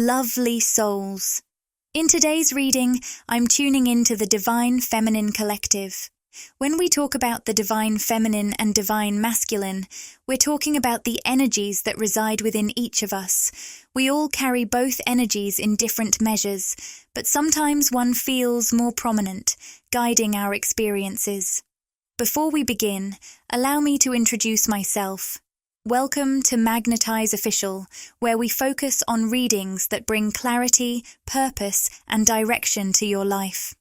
lovely souls. In today's reading, I'm tuning into the Divine Feminine Collective. When we talk about the Divine Feminine and Divine Masculine, we're talking about the energies that reside within each of us. We all carry both energies in different measures, but sometimes one feels more prominent, guiding our experiences. Before we begin, allow me to introduce myself. Welcome to Magnetize Official, where we focus on readings that bring clarity, purpose, and direction to your life.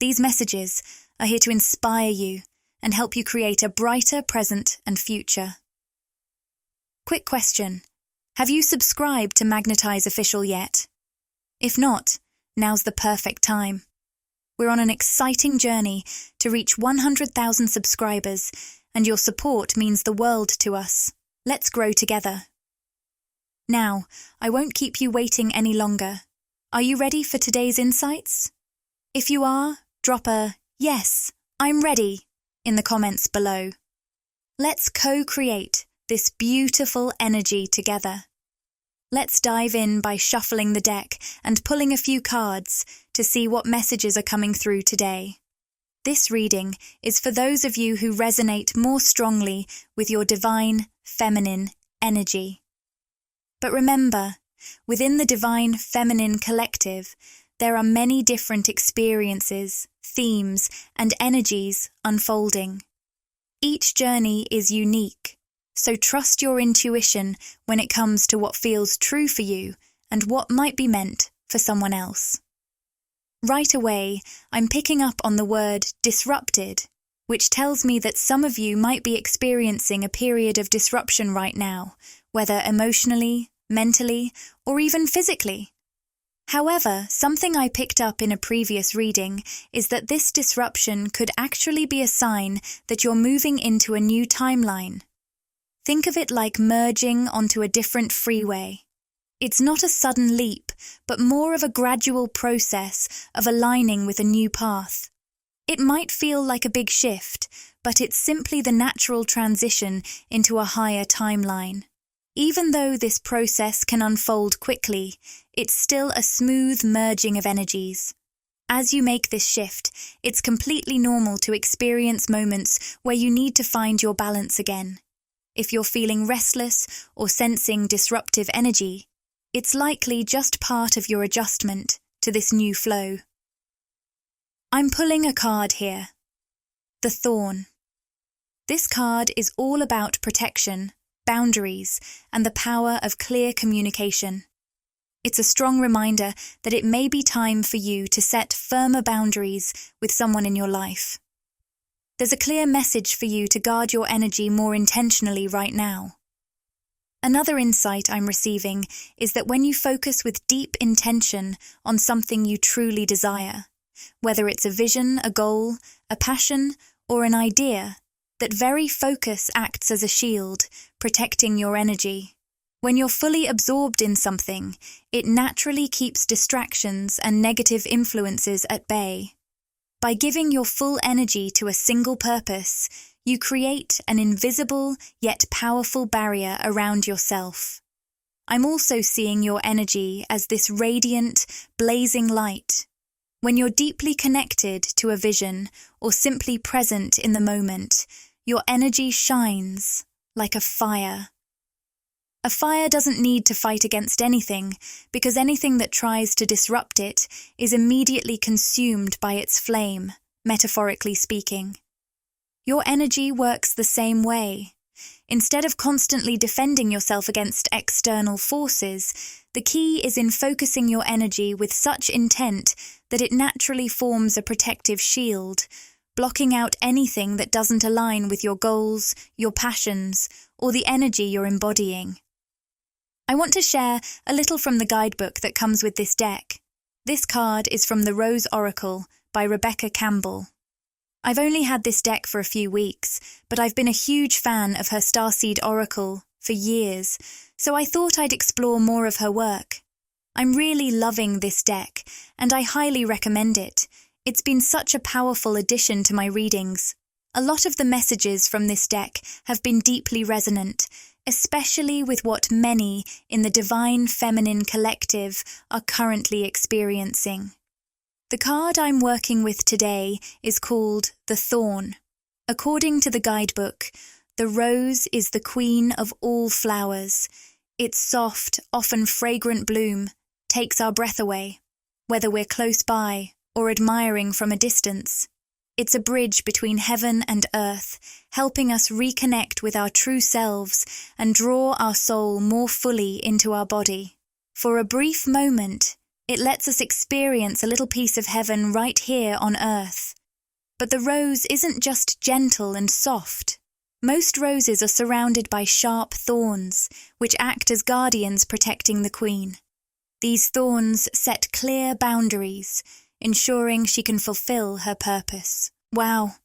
These messages are here to inspire you and help you create a brighter present and future. Quick question: have you subscribed to Magnetize Official yet? If not, now's the perfect time. We're on an exciting journey to reach 100,000 subscribers, and your support means the world to us. Let's grow together. Now, I won't keep you waiting any longer. Are you ready for today's insights? If you are, drop a "Yes, I'm ready" in the comments below. Let's co-create this beautiful energy together. Let's dive in by shuffling the deck and pulling a few cards to see what messages are coming through today. This reading is for those of you who resonate more strongly with your divine feminine energy. But remember, within the Divine Feminine Collective, there are many different experiences, themes, and energies unfolding. Each journey is unique, so trust your intuition when it comes to what feels true for you and what might be meant for someone else. Right away, I'm picking up on the word disrupted, which tells me that some of you might be experiencing a period of disruption right now, whether emotionally, mentally, or even physically. However, something I picked up in a previous reading is that this disruption could actually be a sign that you're moving into a new timeline. Think of it like merging onto a different freeway. It's not a sudden leap, but more of a gradual process of aligning with a new path. It might feel like a big shift, but it's simply the natural transition into a higher timeline. Even though this process can unfold quickly, it's still a smooth merging of energies. As you make this shift, it's completely normal to experience moments where you need to find your balance again. If you're feeling restless or sensing disruptive energy, it's likely just part of your adjustment to this new flow. I'm pulling a card here. The Thorn. This card is all about protection, boundaries, and the power of clear communication. It's a strong reminder that it may be time for you to set firmer boundaries with someone in your life. There's a clear message for you to guard your energy more intentionally right now. Another insight I'm receiving is that when you focus with deep intention on something you truly desire, whether it's a vision, a goal, a passion, or an idea, that very focus acts as a shield, protecting your energy. When you're fully absorbed in something, it naturally keeps distractions and negative influences at bay. By giving your full energy to a single purpose, you create an invisible yet powerful barrier around yourself. I'm also seeing your energy as this radiant, blazing light. When you're deeply connected to a vision or simply present in the moment, your energy shines like a fire. A fire doesn't need to fight against anything, because anything that tries to disrupt it is immediately consumed by its flame, metaphorically speaking. Your energy works the same way. Instead of constantly defending yourself against external forces, the key is in focusing your energy with such intent that it naturally forms a protective shield, blocking out anything that doesn't align with your goals, your passions, or the energy you're embodying. I want to share a little from the guidebook that comes with this deck. This card is from the Rose Oracle by Rebecca Campbell. I've only had this deck for a few weeks, but I've been a huge fan of her Starseed Oracle for years, so I thought I'd explore more of her work. I'm really loving this deck, and I highly recommend it. It's been such a powerful addition to my readings. A lot of the messages from this deck have been deeply resonant, especially with what many in the Divine Feminine Collective are currently experiencing. The card I'm working with today is called the Thorn. According to the guidebook, the rose is the queen of all flowers. Its soft, often fragrant bloom takes our breath away, whether we're close by or admiring from a distance. It's a bridge between heaven and earth, helping us reconnect with our true selves and draw our soul more fully into our body. For a brief moment, it lets us experience a little piece of heaven right here on earth. But the rose isn't just gentle and soft. Most roses are surrounded by sharp thorns, which act as guardians protecting the queen. These thorns set clear boundaries, ensuring she can fulfill her purpose. Wow,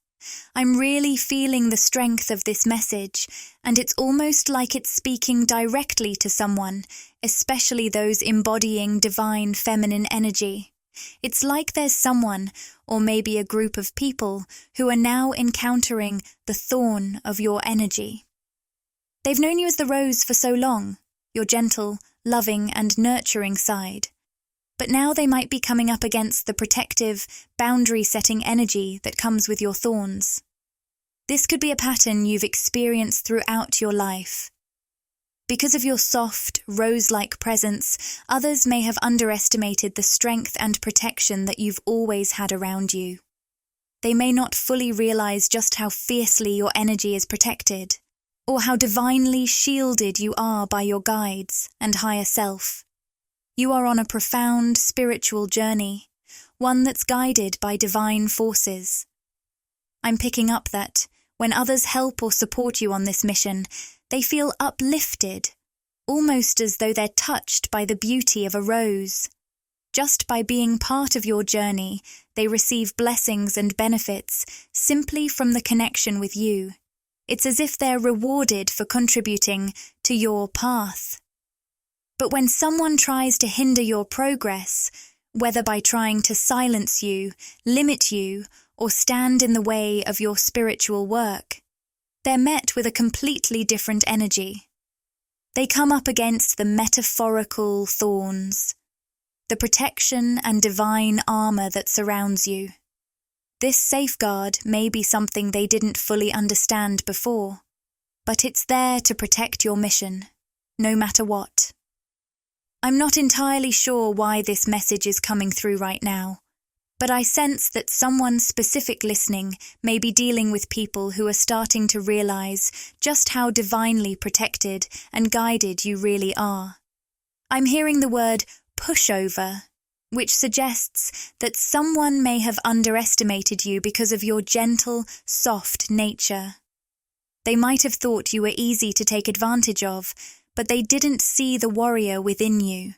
I'm really feeling the strength of this message, and it's almost like it's speaking directly to someone, especially those embodying divine feminine energy. It's like there's someone, or maybe a group of people, who are now encountering the thorn of your energy. They've known you as the rose for so long, your gentle, loving and nurturing side. But now they might be coming up against the protective, boundary-setting energy that comes with your thorns. This could be a pattern you've experienced throughout your life. Because of your soft, rose-like presence, others may have underestimated the strength and protection that you've always had around you. They may not fully realize just how fiercely your energy is protected, or how divinely shielded you are by your guides and higher self. You are on a profound spiritual journey, one that's guided by divine forces. I'm picking up that, when others help or support you on this mission, they feel uplifted, almost as though they're touched by the beauty of a rose. Just by being part of your journey, they receive blessings and benefits simply from the connection with you. It's as if they're rewarded for contributing to your path. But when someone tries to hinder your progress, whether by trying to silence you, limit you, or stand in the way of your spiritual work, they're met with a completely different energy. They come up against the metaphorical thorns, the protection and divine armor that surrounds you. This safeguard may be something they didn't fully understand before, but it's there to protect your mission, no matter what. I'm not entirely sure why this message is coming through right now, but I sense that someone specific listening may be dealing with people who are starting to realize just how divinely protected and guided you really are. I'm hearing the word pushover, which suggests that someone may have underestimated you because of your gentle, soft nature. They might have thought you were easy to take advantage of, but they didn't see the warrior within you.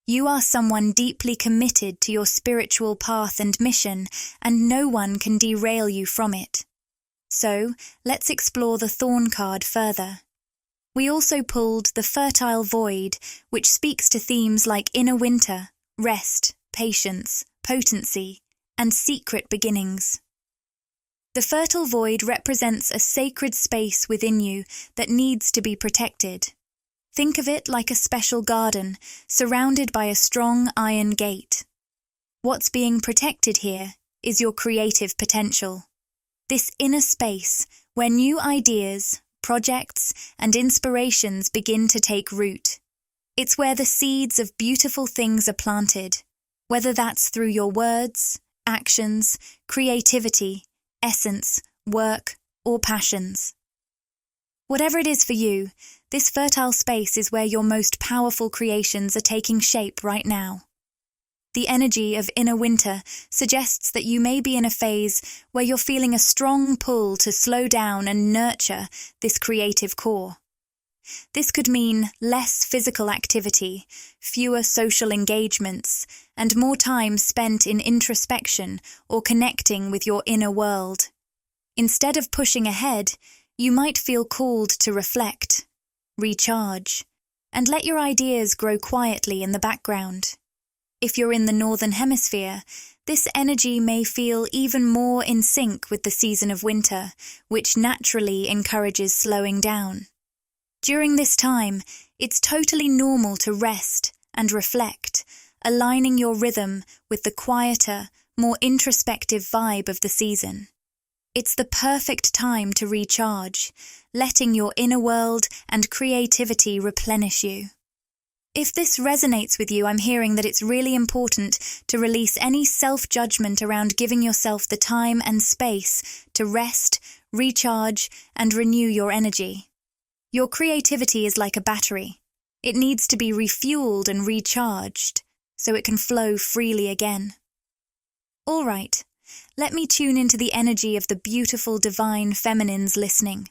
You are someone deeply committed to your spiritual path and mission, and no one can derail you from it. So, let's explore the Thorn card further. We also pulled the Fertile Void, which speaks to themes like inner winter, rest, patience, potency, and secret beginnings. The fertile void represents a sacred space within you that needs to be protected. Think of it like a special garden, surrounded by a strong iron gate. What's being protected here is your creative potential. This inner space where new ideas, projects, and inspirations begin to take root. It's where the seeds of beautiful things are planted, whether that's through your words, actions, creativity, essence, work, or passions. Whatever it is for you, this fertile space is where your most powerful creations are taking shape right now. The energy of inner winter suggests that you may be in a phase where you're feeling a strong pull to slow down and nurture this creative core. This could mean less physical activity, fewer social engagements, and more time spent in introspection or connecting with your inner world. Instead of pushing ahead, you might feel called to reflect, recharge, and let your ideas grow quietly in the background. If you're in the Northern Hemisphere, this energy may feel even more in sync with the season of winter, which naturally encourages slowing down. During this time, it's totally normal to rest and reflect, aligning your rhythm with the quieter, more introspective vibe of the season. It's the perfect time to recharge, letting your inner world and creativity replenish you. If this resonates with you, I'm hearing that it's really important to release any self-judgment around giving yourself the time and space to rest, recharge, and renew your energy. Your creativity is like a battery. It needs to be refueled and recharged so it can flow freely again. All right, let me tune into the energy of the beautiful divine feminines listening.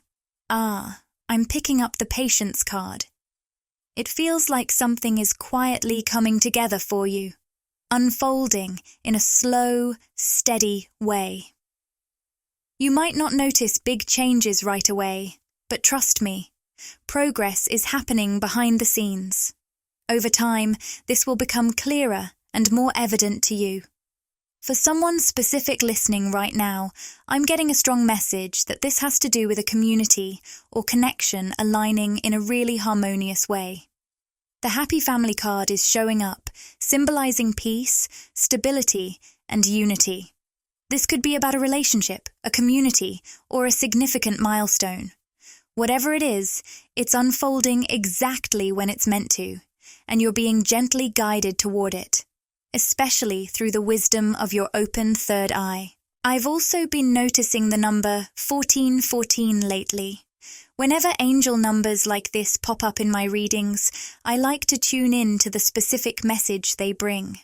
I'm picking up the Patience card. It feels like something is quietly coming together for you, unfolding in a slow, steady way. You might not notice big changes right away, but trust me, progress is happening behind the scenes. Over time, this will become clearer and more evident to you. For someone specific listening right now, I'm getting a strong message that this has to do with a community or connection aligning in a really harmonious way. The Happy Family card is showing up, symbolizing peace, stability, and unity. This could be about a relationship, a community, or a significant milestone. Whatever it is, it's unfolding exactly when it's meant to, and you're being gently guided toward it, especially through the wisdom of your open third eye. I've also been noticing the number 1414 lately. Whenever angel numbers like this pop up in my readings, I like to tune in to the specific message they bring.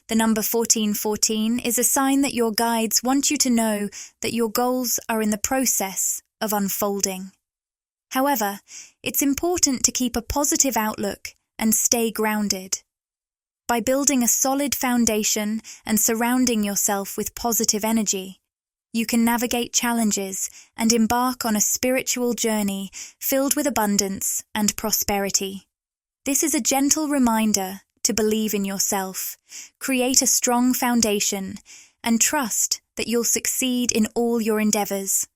The number 1414 is a sign that your guides want you to know that your goals are in the process of unfolding. However, it's important to keep a positive outlook and stay grounded. By building a solid foundation and surrounding yourself with positive energy, you can navigate challenges and embark on a spiritual journey filled with abundance and prosperity. This is a gentle reminder to believe in yourself, create a strong foundation, and trust that you'll succeed in all your endeavors.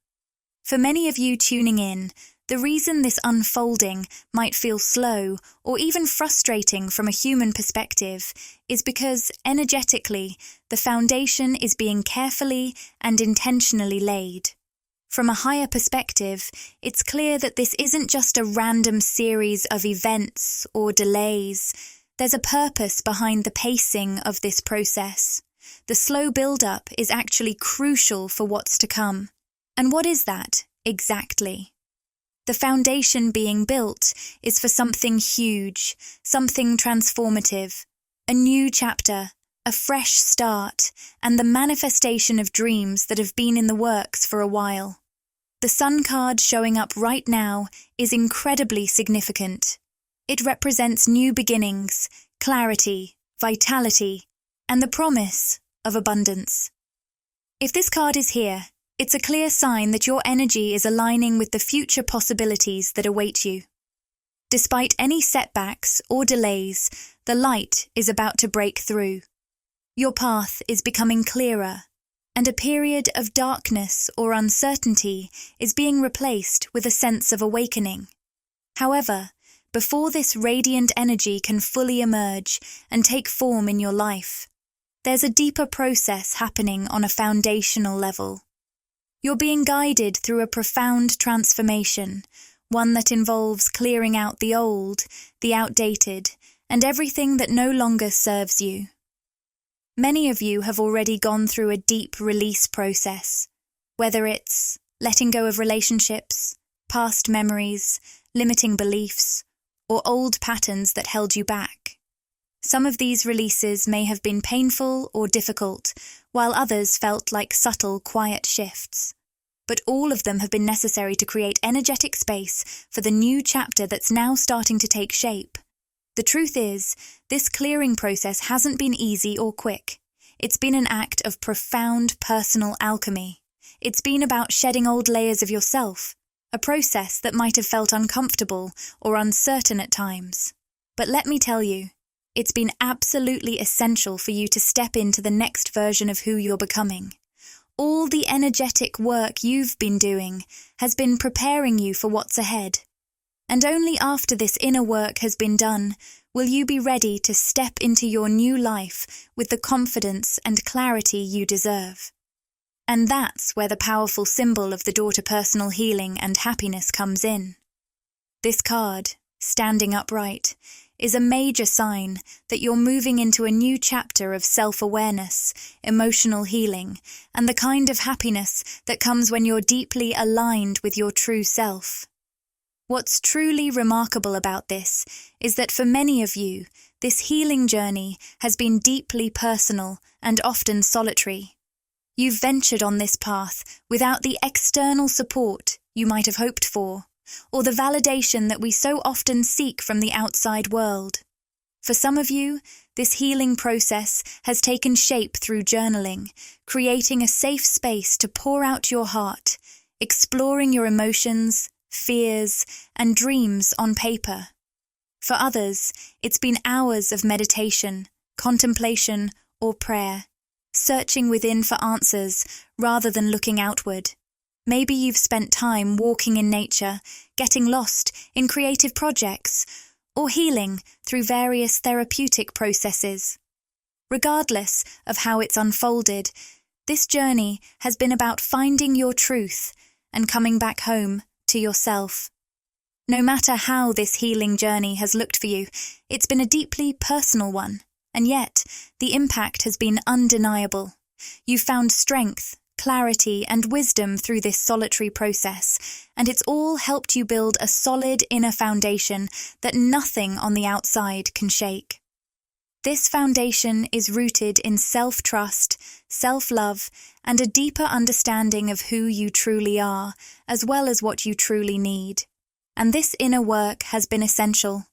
For many of you tuning in, the reason this unfolding might feel slow or even frustrating from a human perspective is because, energetically, the foundation is being carefully and intentionally laid. From a higher perspective, it's clear that this isn't just a random series of events or delays. There's a purpose behind the pacing of this process. The slow build-up is actually crucial for what's to come. And what is that, exactly? The foundation being built is for something huge, something transformative, a new chapter, a fresh start, and the manifestation of dreams that have been in the works for a while. The Sun card showing up right now is incredibly significant. It represents new beginnings, clarity, vitality, and the promise of abundance. If this card is here, it's a clear sign that your energy is aligning with the future possibilities that await you. Despite any setbacks or delays, the light is about to break through. Your path is becoming clearer, and a period of darkness or uncertainty is being replaced with a sense of awakening. However, before this radiant energy can fully emerge and take form in your life, there's a deeper process happening on a foundational level. You're being guided through a profound transformation, one that involves clearing out the old, the outdated, and everything that no longer serves you. Many of you have already gone through a deep release process, whether it's letting go of relationships, past memories, limiting beliefs, or old patterns that held you back. Some of these releases may have been painful or difficult, while others felt like subtle, quiet shifts. But all of them have been necessary to create energetic space for the new chapter that's now starting to take shape. The truth is, this clearing process hasn't been easy or quick. It's been an act of profound personal alchemy. It's been about shedding old layers of yourself, a process that might have felt uncomfortable or uncertain at times. But let me tell you, it's been absolutely essential for you to step into the next version of who you're becoming. All the energetic work you've been doing has been preparing you for what's ahead. And only after this inner work has been done will you be ready to step into your new life with the confidence and clarity you deserve. And that's where the powerful symbol of the door to personal healing and happiness comes in. This card, standing upright, is a major sign that you're moving into a new chapter of self-awareness, emotional healing, and the kind of happiness that comes when you're deeply aligned with your true self. What's truly remarkable about this is that for many of you, this healing journey has been deeply personal and often solitary. You've ventured on this path without the external support you might have hoped for, or the validation that we so often seek from the outside world. For some of you, this healing process has taken shape through journaling, creating a safe space to pour out your heart, exploring your emotions, fears, and dreams on paper. For others, it's been hours of meditation, contemplation, or prayer, searching within for answers rather than looking outward. Maybe you've spent time walking in nature, getting lost in creative projects, or healing through various therapeutic processes. Regardless of how it's unfolded, this journey has been about finding your truth and coming back home to yourself. No matter how this healing journey has looked for you, it's been a deeply personal one, and yet the impact has been undeniable. You've found strength, clarity, and wisdom through this solitary process, and it's all helped you build a solid inner foundation that nothing on the outside can shake. This foundation is rooted in self-trust, self-love, and a deeper understanding of who you truly are, as well as what you truly need. And this inner work has been essential.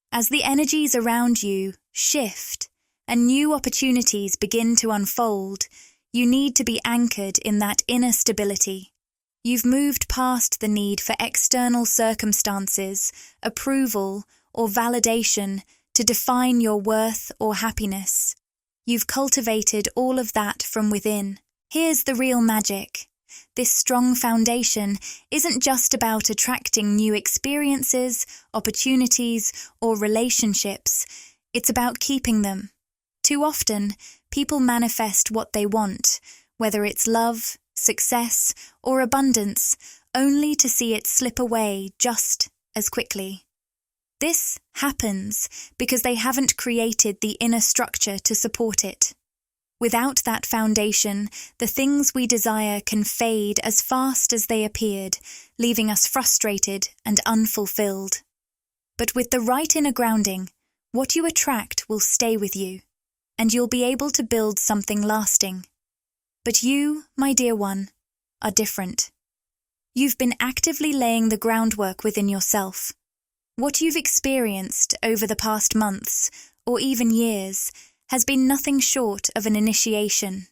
As the energies around you shift and new opportunities begin to unfold, you need to be anchored in that inner stability. You've moved past the need for external circumstances, approval, or validation to define your worth or happiness. You've cultivated all of that from within. Here's the real magic. This strong foundation isn't just about attracting new experiences, opportunities, or relationships. It's about keeping them. Too often, people manifest what they want, whether it's love, success, or abundance, only to see it slip away just as quickly. This happens because they haven't created the inner structure to support it. Without that foundation, the things we desire can fade as fast as they appeared, leaving us frustrated and unfulfilled. But with the right inner grounding, what you attract will stay with you, and you'll be able to build something lasting. But you, my dear one, are different. You've been actively laying the groundwork within yourself. What you've experienced over the past months, or even years, has been nothing short of an initiation.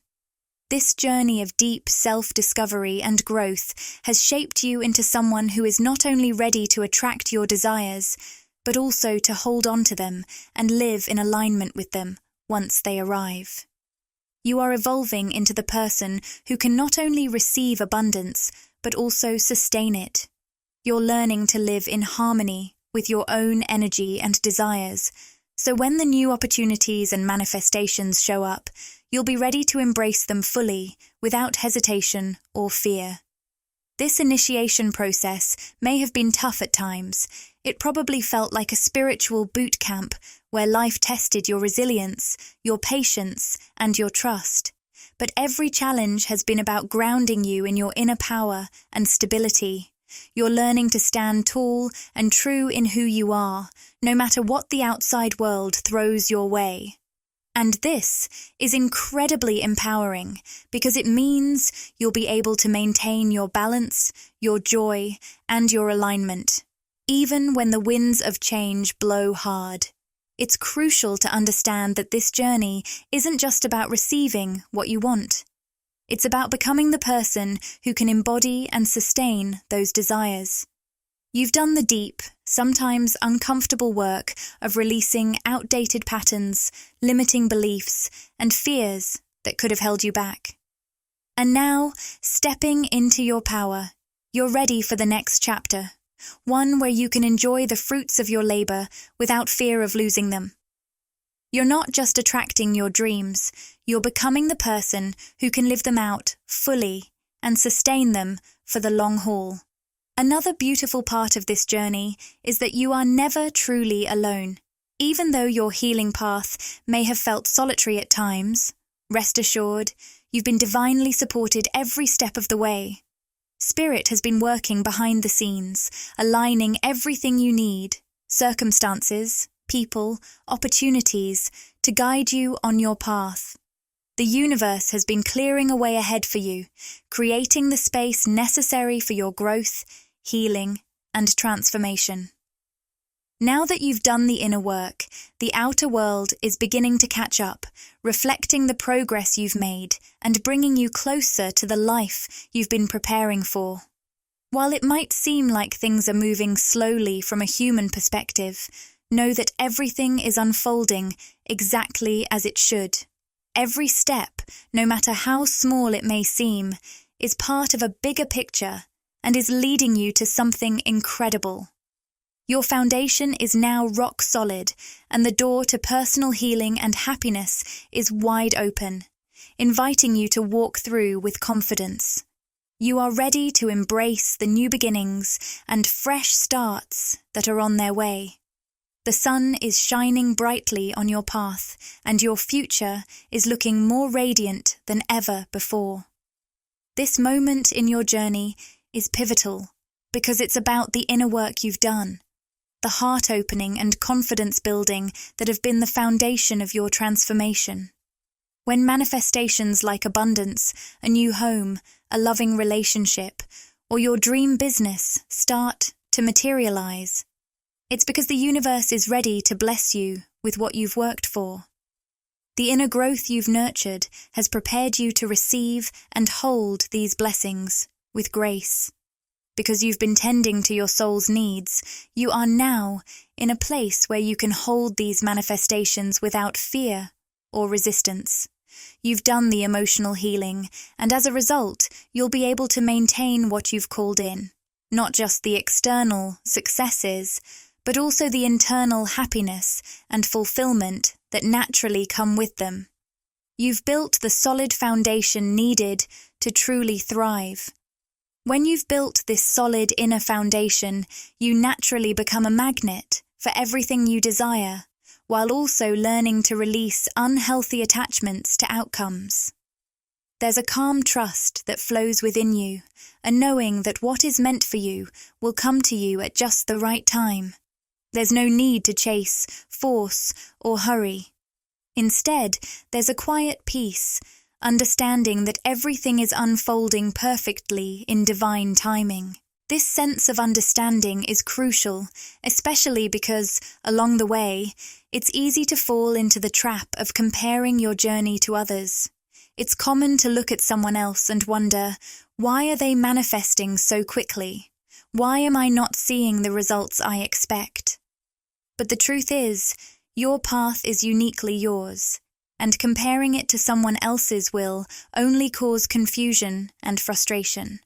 This journey of deep self-discovery and growth has shaped you into someone who is not only ready to attract your desires, but also to hold on to them and live in alignment with them once they arrive. You are evolving into the person who can not only receive abundance, but also sustain it. You're learning to live in harmony with your own energy and desires, so when the new opportunities and manifestations show up, you'll be ready to embrace them fully, without hesitation or fear. This initiation process may have been tough at times. It probably felt like a spiritual boot camp where life tested your resilience, your patience, and your trust. But every challenge has been about grounding you in your inner power and stability. You're learning to stand tall and true in who you are, no matter what the outside world throws your way. And this is incredibly empowering because it means you'll be able to maintain your balance, your joy, and your alignment, even when the winds of change blow hard. It's crucial to understand that this journey isn't just about receiving what you want. It's about becoming the person who can embody and sustain those desires. You've done the deep, sometimes uncomfortable work of releasing outdated patterns, limiting beliefs, and fears that could have held you back. And now, stepping into your power, you're ready for the next chapter, one where you can enjoy the fruits of your labor without fear of losing them. You're not just attracting your dreams, you're becoming the person who can live them out fully and sustain them for the long haul. Another beautiful part of this journey is that you are never truly alone. Even though your healing path may have felt solitary at times, rest assured, you've been divinely supported every step of the way. Spirit has been working behind the scenes, aligning everything you need, circumstances, people, opportunities, to guide you on your path. The universe has been clearing a way ahead for you, creating the space necessary for your growth, healing, and transformation. Now that you've done the inner work, the outer world is beginning to catch up, reflecting the progress you've made and bringing you closer to the life you've been preparing for. While it might seem like things are moving slowly from a human perspective, know that everything is unfolding exactly as it should. Every step, no matter how small it may seem, is part of a bigger picture and is leading you to something incredible. Your foundation is now rock solid, and the door to personal healing and happiness is wide open, inviting you to walk through with confidence. You are ready to embrace the new beginnings and fresh starts that are on their way. The sun is shining brightly on your path, and your future is looking more radiant than ever before. This moment in your journey is pivotal because it's about the inner work you've done, the heart-opening and confidence-building that have been the foundation of your transformation. When manifestations like abundance, a new home, a loving relationship, or your dream business start to materialize, it's because the universe is ready to bless you with what you've worked for. The inner growth you've nurtured has prepared you to receive and hold these blessings with grace. Because you've been tending to your soul's needs, you are now in a place where you can hold these manifestations without fear or resistance. You've done the emotional healing, and as a result, you'll be able to maintain what you've called in, not just the external successes, but also the internal happiness and fulfillment that naturally come with them. You've built the solid foundation needed to truly thrive. When you've built this solid inner foundation, you naturally become a magnet for everything you desire, while also learning to release unhealthy attachments to outcomes. There's a calm trust that flows within you, a knowing that what is meant for you will come to you at just the right time. There's no need to chase, force, or hurry. Instead, there's a quiet peace, understanding that everything is unfolding perfectly in divine timing. This sense of understanding is crucial, especially because, along the way, it's easy to fall into the trap of comparing your journey to others. It's common to look at someone else and wonder, why are they manifesting so quickly? Why am I not seeing the results I expect? But the truth is, your path is uniquely yours, and comparing it to someone else's will only cause confusion and frustration.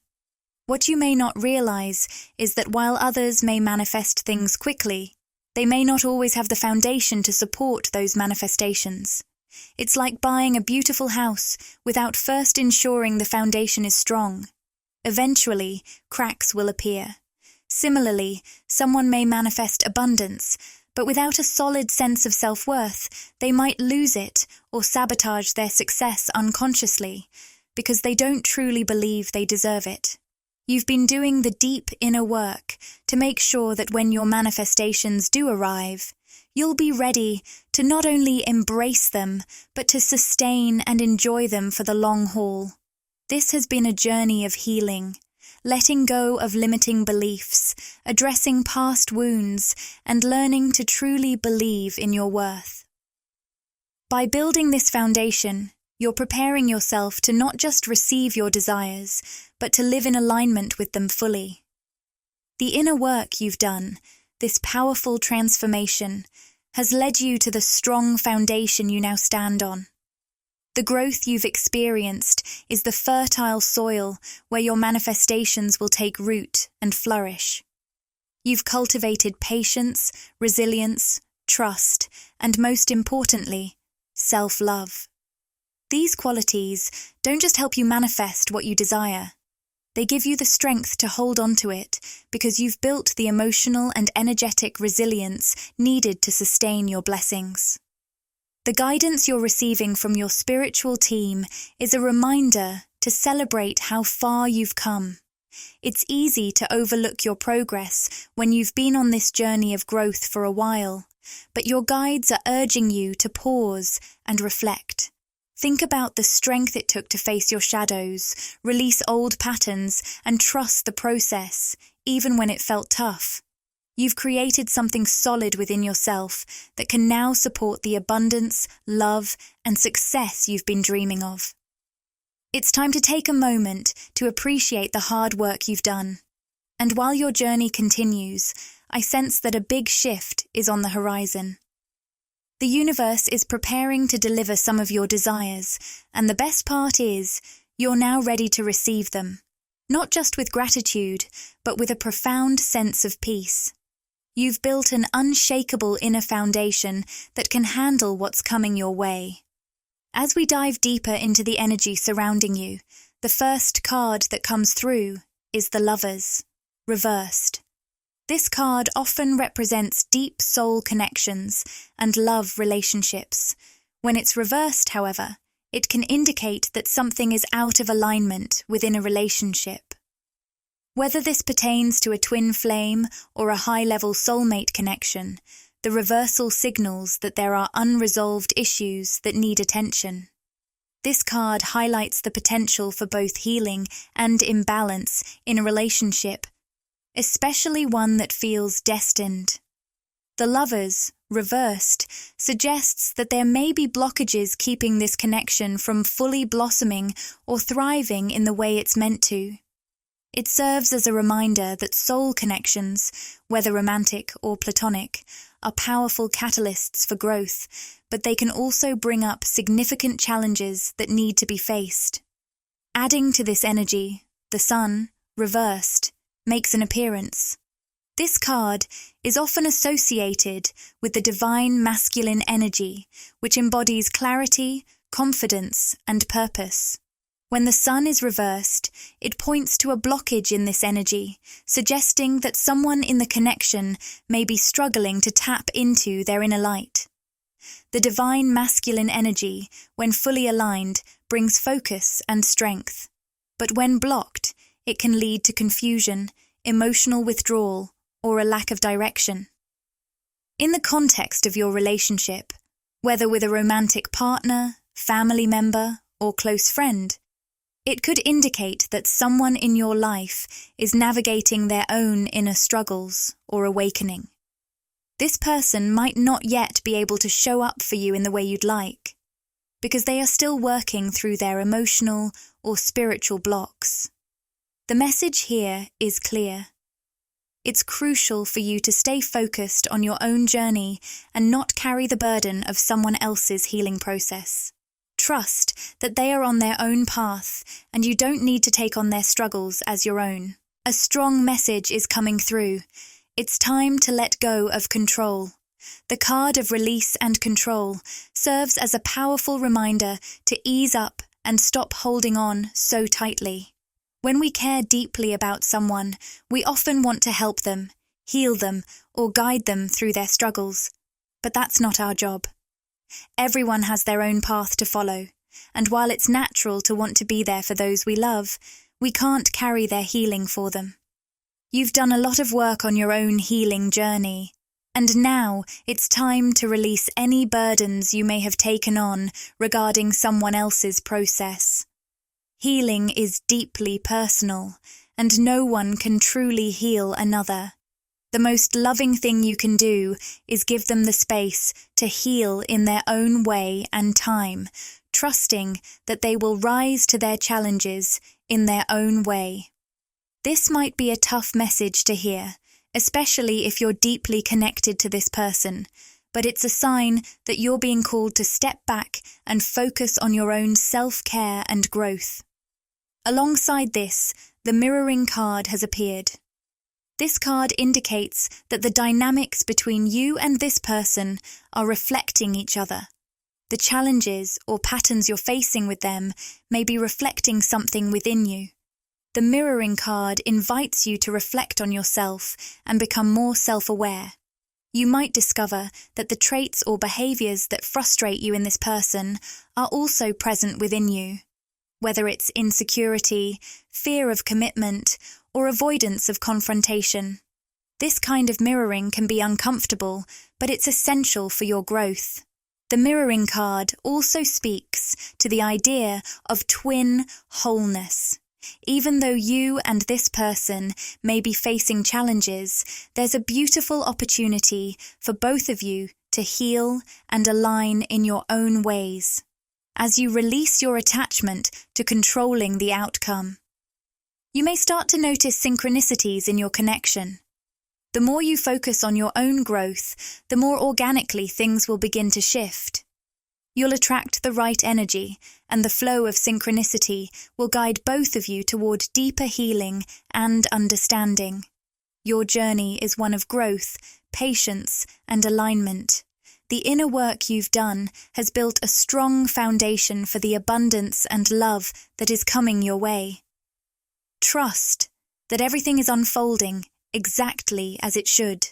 What you may not realize is that while others may manifest things quickly, they may not always have the foundation to support those manifestations. It's like buying a beautiful house without first ensuring the foundation is strong. Eventually, cracks will appear. Similarly, someone may manifest abundance, but without a solid sense of self-worth, they might lose it or sabotage their success unconsciously because they don't truly believe they deserve it. You've been doing the deep inner work to make sure that when your manifestations do arrive, you'll be ready to not only embrace them, but to sustain and enjoy them for the long haul. This has been a journey of healing, letting go of limiting beliefs, addressing past wounds, and learning to truly believe in your worth. By building this foundation, you're preparing yourself to not just receive your desires, but to live in alignment with them fully. The inner work you've done, this powerful transformation, has led you to the strong foundation you now stand on. The growth you've experienced is the fertile soil where your manifestations will take root and flourish. You've cultivated patience, resilience, trust, and most importantly, self-love. These qualities don't just help you manifest what you desire. They give you the strength to hold on to it because you've built the emotional and energetic resilience needed to sustain your blessings. The guidance you're receiving from your spiritual team is a reminder to celebrate how far you've come. It's easy to overlook your progress when you've been on this journey of growth for a while, but your guides are urging you to pause and reflect. Think about the strength it took to face your shadows, release old patterns, and trust the process, even when it felt tough. You've created something solid within yourself that can now support the abundance, love, and success you've been dreaming of. It's time to take a moment to appreciate the hard work you've done. And while your journey continues, I sense that a big shift is on the horizon. The universe is preparing to deliver some of your desires, and the best part is, you're now ready to receive them. Not just with gratitude, but with a profound sense of peace. You've built an unshakable inner foundation that can handle what's coming your way. As we dive deeper into the energy surrounding you, the first card that comes through is the Lovers, reversed. This card often represents deep soul connections and love relationships. When it's reversed, however, it can indicate that something is out of alignment within a relationship. Whether this pertains to a twin flame or a high-level soulmate connection, the reversal signals that there are unresolved issues that need attention. This card highlights the potential for both healing and imbalance in a relationship, especially one that feels destined. The Lovers, reversed, suggests that there may be blockages keeping this connection from fully blossoming or thriving in the way it's meant to. It serves as a reminder that soul connections, whether romantic or platonic, are powerful catalysts for growth, but they can also bring up significant challenges that need to be faced. Adding to this energy, the Sun, reversed, makes an appearance. This card is often associated with the divine masculine energy, which embodies clarity, confidence, and purpose. When the Sun is reversed, it points to a blockage in this energy, suggesting that someone in the connection may be struggling to tap into their inner light. The divine masculine energy, when fully aligned, brings focus and strength. But when blocked, it can lead to confusion, emotional withdrawal, or a lack of direction. In the context of your relationship, whether with a romantic partner, family member, or close friend, it could indicate that someone in your life is navigating their own inner struggles or awakening. This person might not yet be able to show up for you in the way you'd like, because they are still working through their emotional or spiritual blocks. The message here is clear. It's crucial for you to stay focused on your own journey and not carry the burden of someone else's healing process. Trust that they are on their own path and you don't need to take on their struggles as your own. A strong message is coming through. It's time to let go of control. The card of release and control serves as a powerful reminder to ease up and stop holding on so tightly. When we care deeply about someone, we often want to help them, heal them, or guide them through their struggles. But that's not our job. Everyone has their own path to follow, and while it's natural to want to be there for those we love, we can't carry their healing for them. You've done a lot of work on your own healing journey, and now it's time to release any burdens you may have taken on regarding someone else's process. Healing is deeply personal, and no one can truly heal another. The most loving thing you can do is give them the space to heal in their own way and time, trusting that they will rise to their challenges in their own way. This might be a tough message to hear, especially if you're deeply connected to this person, but it's a sign that you're being called to step back and focus on your own self-care and growth. Alongside this, the mirroring card has appeared. This card indicates that the dynamics between you and this person are reflecting each other. The challenges or patterns you're facing with them may be reflecting something within you. The mirroring card invites you to reflect on yourself and become more self-aware. You might discover that the traits or behaviors that frustrate you in this person are also present within you, whether it's insecurity, fear of commitment, or avoidance of confrontation. This kind of mirroring can be uncomfortable, but it's essential for your growth. The mirroring card also speaks to the idea of twin wholeness. Even though you and this person may be facing challenges, there's a beautiful opportunity for both of you to heal and align in your own ways, as you release your attachment to controlling the outcome. You may start to notice synchronicities in your connection. The more you focus on your own growth, the more organically things will begin to shift. You'll attract the right energy, and the flow of synchronicity will guide both of you toward deeper healing and understanding. Your journey is one of growth, patience, and alignment. The inner work you've done has built a strong foundation for the abundance and love that is coming your way. Trust that everything is unfolding exactly as it should.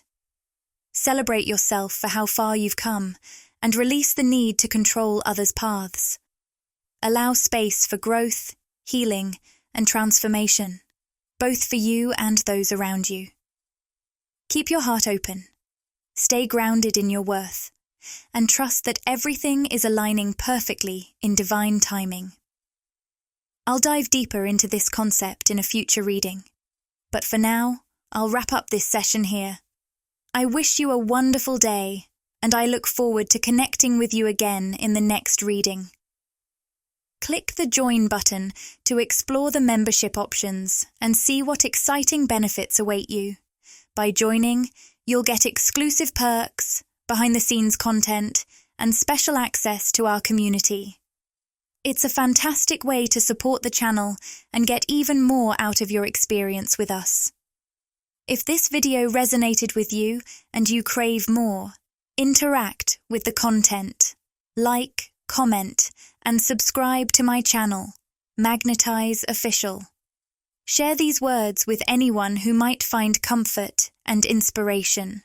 Celebrate yourself for how far you've come, and release the need to control others' paths. Allow space for growth, healing, and transformation, both for you and those around you. Keep your heart open, stay grounded in your worth, and trust that everything is aligning perfectly in divine timing. I'll dive deeper into this concept in a future reading, but for now, I'll wrap up this session here. I wish you a wonderful day, and I look forward to connecting with you again in the next reading. Click the Join button to explore the membership options and see what exciting benefits await you. By joining, you'll get exclusive perks, behind-the-scenes content, and special access to our community. It's a fantastic way to support the channel and get even more out of your experience with us. If this video resonated with you and you crave more, interact with the content, like, comment, and subscribe to my channel, Magnetize Official. Share these words with anyone who might find comfort and inspiration.